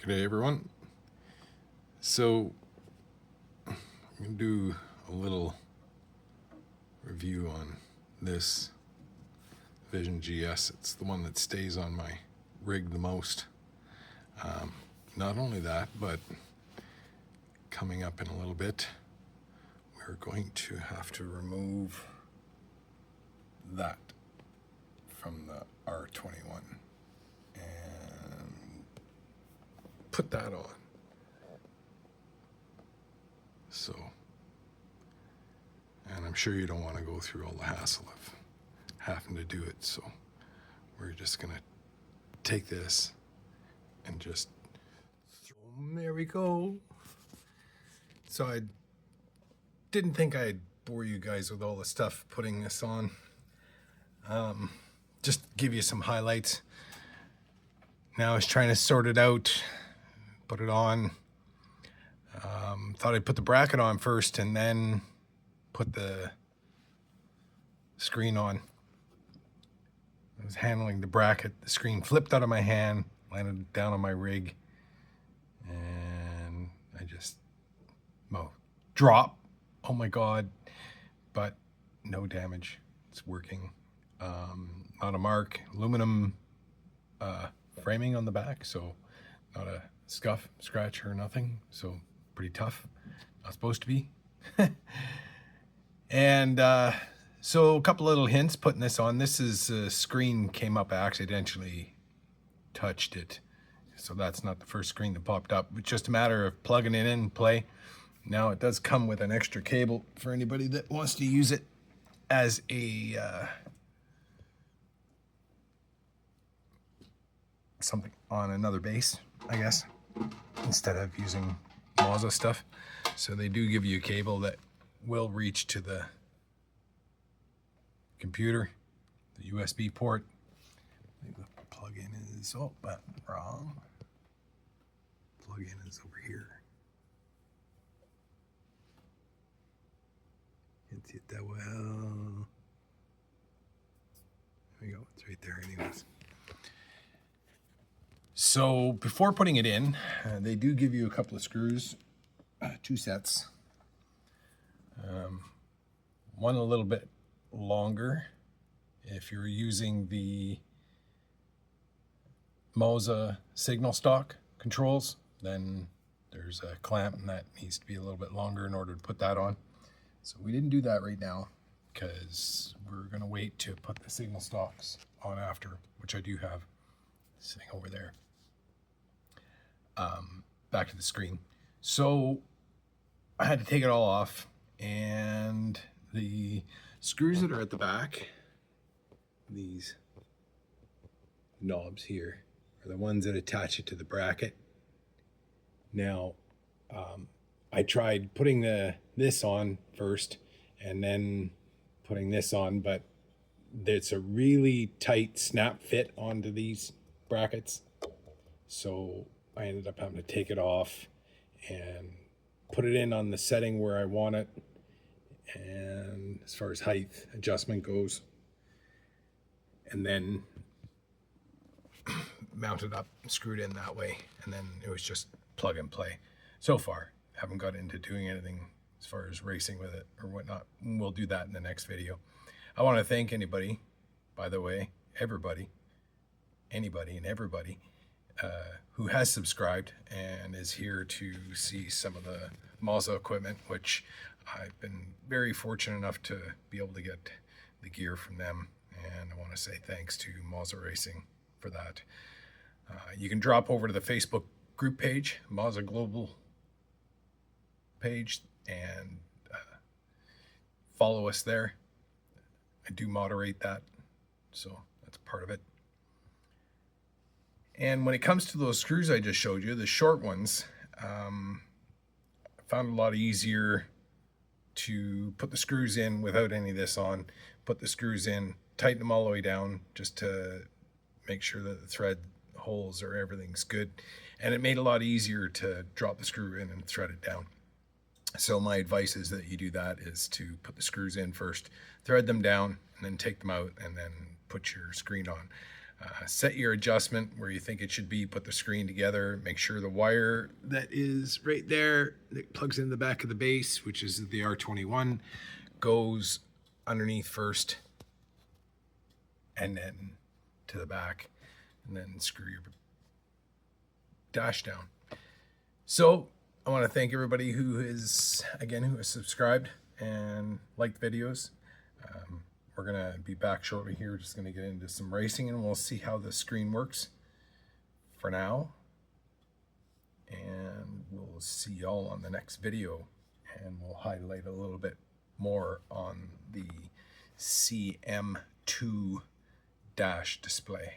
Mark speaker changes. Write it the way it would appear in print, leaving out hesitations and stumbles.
Speaker 1: Good day, everyone. So I'm going to do a little review on this Vision GS. It's the one that stays on my rig the most. Not only that, but coming up in a little bit, we're going to have to remove that from the R21 and put that on. So, and I'm sure you don't want to go through all the hassle of having to do it, so we're just gonna take this and just there we go. So I didn't think I'd bore you guys with all the stuff putting this on. Just give you some highlights. Now I was trying to sort it out, put it on. Thought I'd put the bracket on first and then put the screen on. I was handling the bracket. The screen flipped out of my hand, landed down on my rig, and I just, drop. Oh my God. But no damage. It's working. Not a mark. Aluminum framing on the back, so not a scuff, scratch, or nothing. So pretty tough. Not supposed to be. And so a couple little hints putting this on. This is screen came up. I accidentally touched it. So that's not the first screen that popped up. It's just a matter of plugging it in and play. Now it does come with an extra cable for anybody that wants to use it as a something on another base, I guess, instead of using MOZA stuff. So they do give you a cable that will reach to the computer, the USB port. I think the plug-in is, but wrong. Plug-in is over here. Can't see it that well. There we go, it's right there anyways. So before putting it in, they do give you a couple of screws, 2 sets. One a little bit longer. If you're using the MOZA signal stock controls, then there's a clamp and that needs to be a little bit longer in order to put that on. So we didn't do that right now because we're going to wait to put the signal stocks on after, which I do have sitting over there. Back to the screen. So I had to take it all off, and the screws that are at the back, these knobs here, are the ones that attach it to the bracket. Now, I tried putting this on first and then putting this on, but it's a really tight snap fit onto these brackets. So I ended up having to take it off and put it in on the setting where I want it. And as far as height adjustment goes, and then mount it up, screwed in that way, and then it was just plug and play. So far, haven't got into doing anything as far as racing with it or whatnot. We'll do that in the next video. I want to thank anybody, by the way, anybody and everybody who has subscribed and is here to see some of the MOZA equipment, which I've been very fortunate enough to be able to get the gear from them. And I want to say thanks to MOZA Racing for that. You can drop over to the Facebook group page, MOZA Global page, and follow us there. I do moderate that, so that's part of it. And when it comes to those screws I just showed you, the short ones, I found it a lot easier to put the screws in without any of this on, put the screws in, tighten them all the way down just to make sure that the thread holes or everything's good. And it made it a lot easier to drop the screw in and thread it down. So my advice is that you do that, is to put the screws in first, thread them down, and then take them out, and then put your screen on. Set your adjustment where you think it should be, put the screen together, make sure the wire that is right there that plugs in the back of the base, which is the R21, goes underneath first and then to the back, and then screw your dash down. So I want to thank everybody who has subscribed and liked videos. We're going to be back shortly here. Just going to get into some racing and we'll see how the screen works for now. And we'll see y'all on the next video. And we'll highlight a little bit more on the CM2 dash display.